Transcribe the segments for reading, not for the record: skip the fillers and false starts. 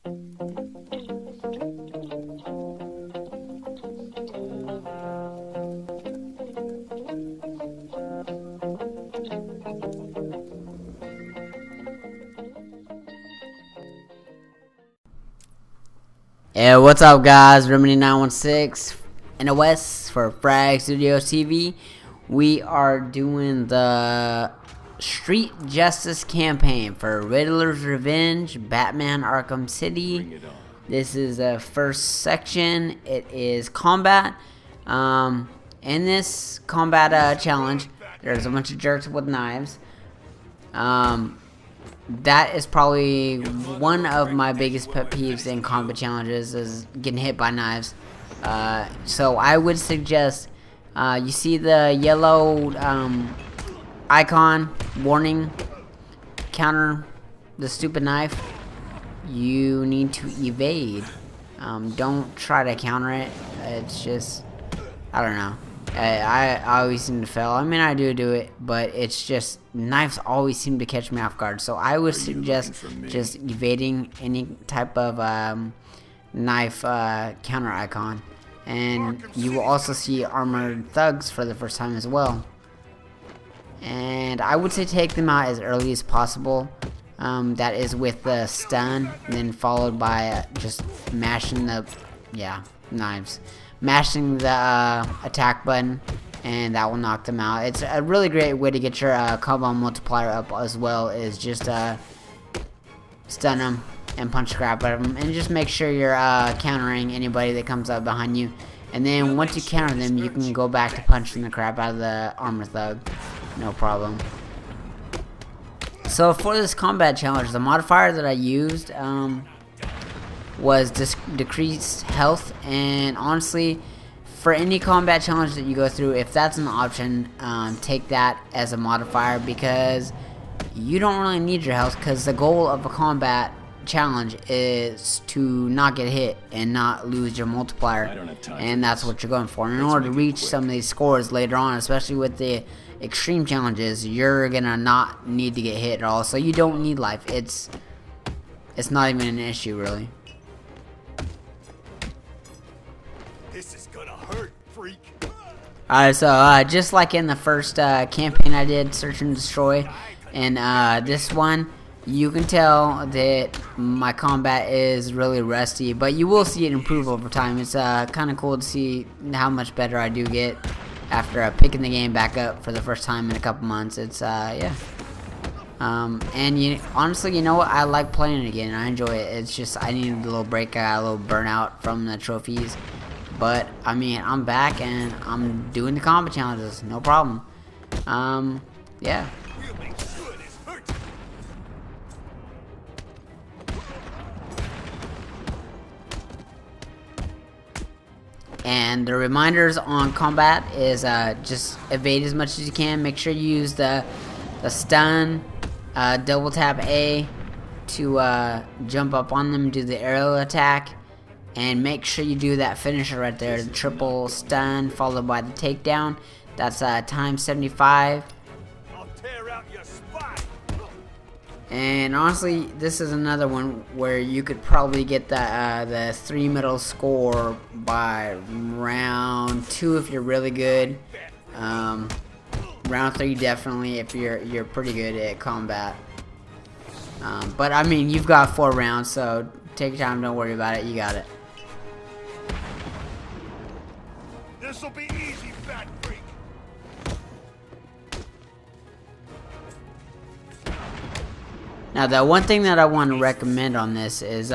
Hey, what's up, guys? Remedy916 in the West for Frag Studios TV. We are doing the Street Justice campaign for Riddler's Revenge, Batman Arkham City. This is the first section. It is combat. In this combat challenge, there's a bunch of jerks with knives. That is probably one of my biggest pet peeves in combat challenges, is getting hit by knives. So I would suggest, you see the yellow icon, warning, counter the stupid knife. You need to evade. Don't try to counter it. It's just, I don't know. I always seem to fail. I mean, I do it, but it's just knives always seem to catch me off guard. So I would suggest just evading any type of knife counter icon. And you will also see armored thugs for the first time as well. And I would say take them out as early as possible. That is with the stun, then followed by just mashing the knives. Mashing the attack button, and that will knock them out. It's a really great way to get your combo multiplier up as well, is just stun them and punch the crap out of them, and just make sure you're countering anybody that comes up behind you. And then once you counter them, you can go back to punching the crap out of the armor thug, no problem. So for this combat challenge, the modifier that I used was decreased health, and honestly, for any combat challenge that you go through, if that's an option, take that as a modifier, because you don't really need your health, because the goal of a combat challenge is to not get hit and not lose your multiplier, and that's what you're going for. In order to reach some of these scores later on, especially with the extreme challenges, you're gonna not need to get hit at all, so you don't need life. It's not even an issue, really. This is gonna hurt, freak. Alright, so just like in the first campaign I did, Search and Destroy, and this one, you can tell that my combat is really rusty, but you will see it improve over time. It's kind of cool to see how much better I do get after picking the game back up for the first time in a couple months. It's yeah. And honestly, you know what? I like playing it again. I enjoy it. It's just I needed a little break. I got a little burnout from the trophies. But, I mean, I'm back and I'm doing the combat challenges. No problem. Yeah. And the reminders on combat is just evade as much as you can. Make sure you use the stun, double tap A to jump up on them, do the aerial attack. And make sure you do that finisher right there, the triple stun followed by the takedown. That's times 75. I'll tear out your spine. And honestly, this is another one where you could probably get the 3 medal score by round 2 if you're really good. Round 3 definitely if you're pretty good at combat. But I mean, you've got 4 rounds, so take your time. Don't worry about it. You got it. This'll be easy, fat freak. Now, the one thing that I want to recommend on this is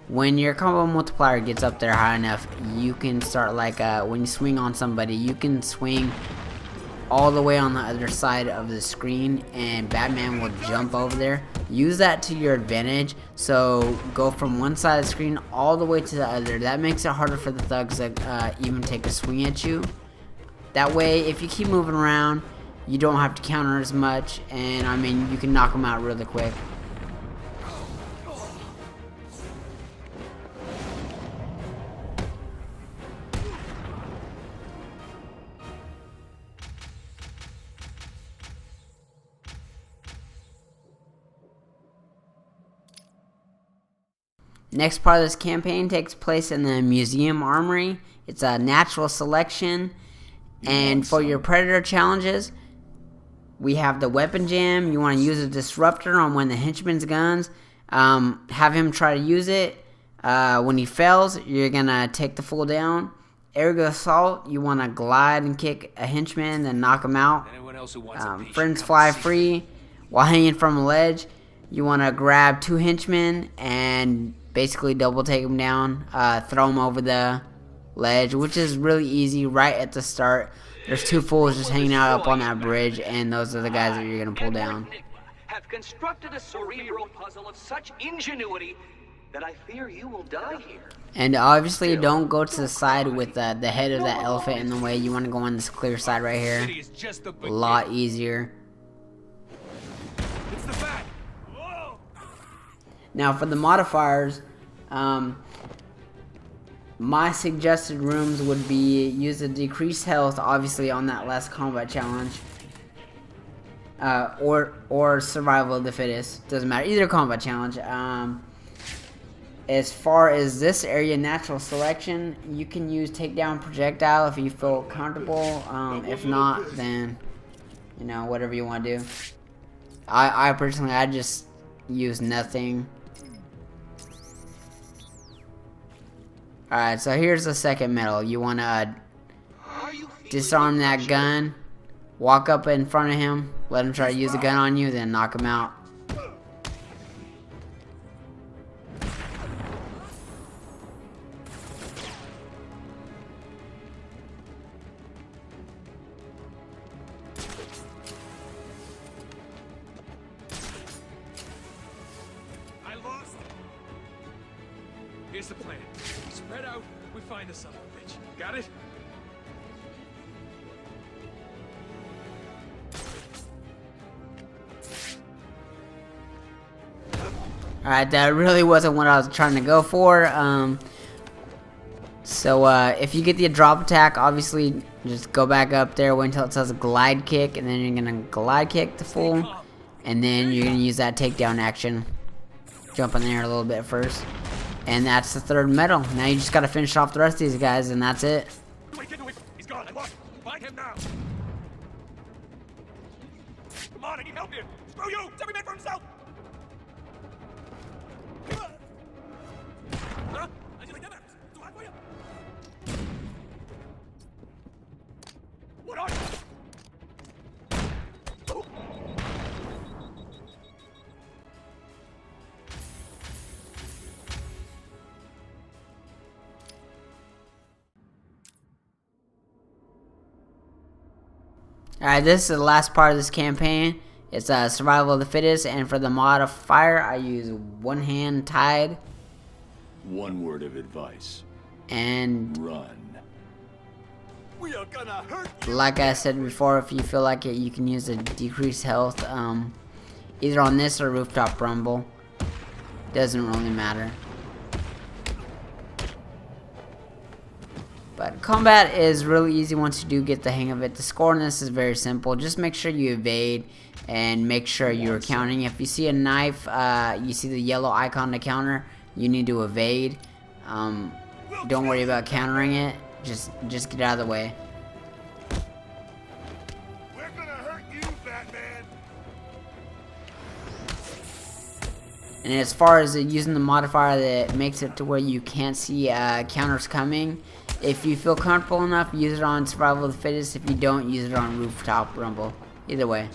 when your combo multiplier gets up there high enough, you can start like when you swing on somebody, you can swing all the way on the other side of the screen and Batman will jump over there. Use that to your advantage, so go from one side of the screen all the way to the other. That makes it harder for the thugs to even take a swing at you. That way, if you keep moving around, you don't have to counter as much, and I mean, you can knock them out really quick. Next part of this campaign takes place in the museum armory. It's a natural selection. And for your predator challenges, we have the weapon jam. You want to use a disruptor on one of the henchman's guns. Have him try to use it. When he fails, you're going to take the fool down. Aerial assault, you want to glide and kick a henchman, then knock him out. Friends fly free. While hanging from a ledge, you want to grab 2 henchmen and basically double take them down. Throw them over the ledge, which is really easy right at the start. There's 2 fools just hanging out up on that bridge, and those are the guys that you're going to pull down. Have constructed a cerebral puzzle of such ingenuity that I fear you will die here. And obviously don't go to the side with the head of that elephant in the way. You want to go on this clear side right here. A lot easier. Now for the modifiers, my suggested rooms would be use a decreased health, obviously on that last combat challenge, or survival of the fittest. Doesn't matter, either combat challenge. As far as this area, natural selection, you can use takedown projectile if you feel comfortable. If not, then you know, whatever you want to do. I personally, I just use nothing. Alright, so here's the second medal. You want to disarm that gun, walk up in front of him, let him try to use the gun on you, then knock him out. Here's the plan. We spread out, we find the son of a bitch. Got it? Alright, that really wasn't what I was trying to go for. If you get the drop attack, obviously just go back up there, wait until it says glide kick, and then you're gonna glide kick the fool, and then you're gonna use that takedown action. Jump in there a little bit first. And that's the third medal. Now you just gotta finish off the rest of these guys, and that's it. He's gone. I lost. Find him now. Come on, I need help here. Screw you. It's every man for himself. Huh? I just like that. Too hard for you. What are you? Alright, this is the last part of this campaign. It's survival of the fittest, and for the modifier, I use one hand tied. One word of advice. And Run. We are gonna hurt you. like I said before, if you feel like it, you can use a decreased health, either on this or rooftop rumble. Doesn't really matter. But combat is really easy once you do get the hang of it. The score on this is very simple. Just make sure you evade and make sure you're counting. If you see a knife, you see the yellow icon to counter, you need to evade. Don't worry about countering it. Just get out of the way. We're gonna hurt you, Batman. And as far as using the modifier that makes it to where you can't see counters coming, if you feel comfortable enough, use it on survival of the fittest. If you don't, use it on rooftop rumble. Either way.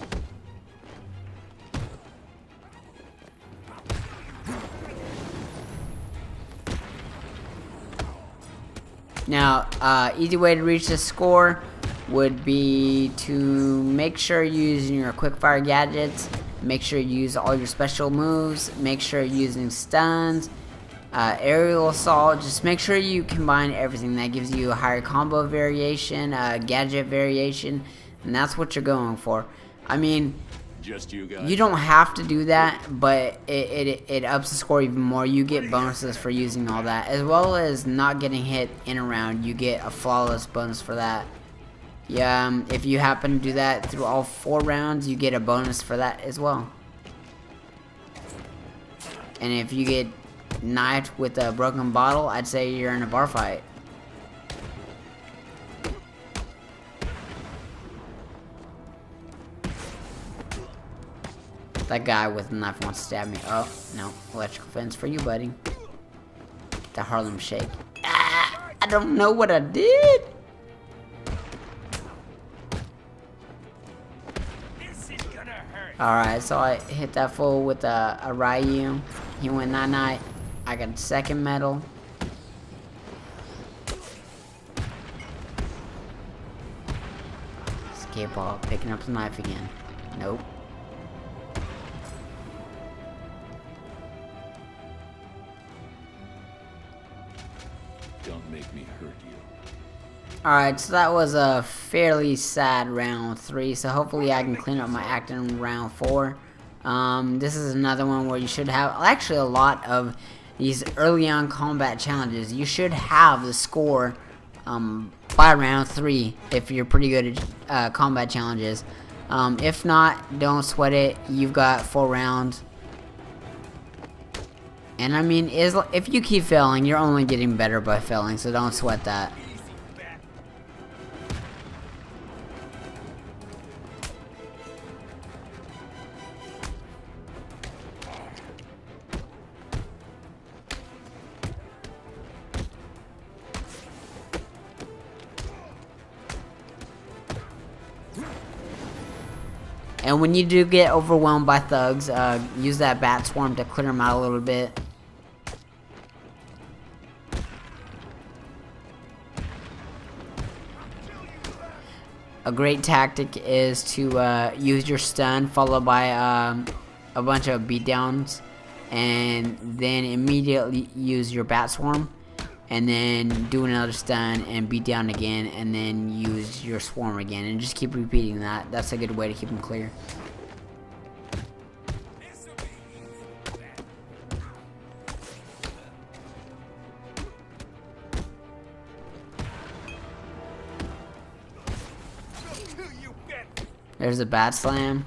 Now, easy way to reach this score would be to make sure you're using your quickfire gadgets. Make sure you use all your special moves. Make sure you're using stuns. Aerial assault, just make sure you combine everything. That gives you a higher combo variation, gadget variation, and that's what you're going for. I mean, Just you guys. you don't have to do that, but it ups the score even more. You get bonuses for using all that, as well as not getting hit in a round. You get a flawless bonus for that. Yeah, if you happen to do that through all 4 rounds, you get a bonus for that as well. And if you get knifed with a broken bottle, I'd say you're in a bar fight. That guy with a knife wants to stab me. Oh, no. Electrical fence for you, buddy. The Harlem Shake. Ah, I don't know what I did. Alright, so I hit that fool with a Ryu. He went night-night. I got second medal. Escape ball, picking up the knife again. Nope. Don't make me hurt you. Alright, so that was a fairly sad round 3, so hopefully I can clean up my act in round 4. This is another one where you should have, actually a lot of these early on combat challenges, you should have the score by round 3 if you're pretty good at combat challenges. If not, don't sweat it, you've got 4 rounds. And I mean, if you keep failing, you're only getting better by failing, so don't sweat that. And when you do get overwhelmed by thugs, use that bat swarm to clear them out a little bit. A great tactic is to use your stun followed by a bunch of beatdowns, and then immediately use your bat swarm, and then do another stun and beat down again, and then use your swarm again, and just keep repeating that. That's a good way to keep them clear. There's a bat slam.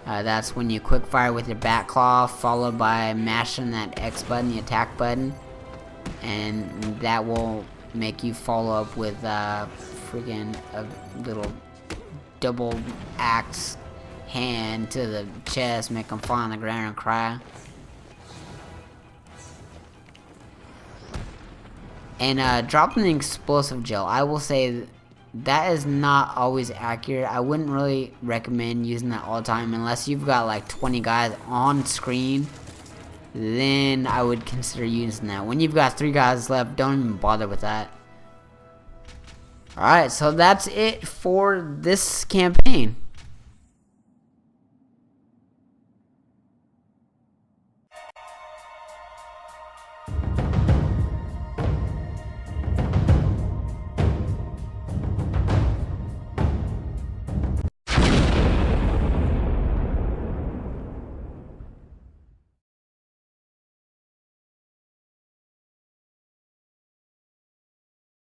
That's when you quick fire with your bat claw, followed by mashing that X button, the attack button, and that will make you follow up with freaking a little double axe hand to the chest, make them fall on the ground and cry. And dropping an explosive gel, I will say that is not always accurate. I wouldn't really recommend using that all the time unless you've got like 20 guys on screen. Then I would consider using that. When you've got 3 guys left, don't even bother with that. Alright, so that's it for this campaign.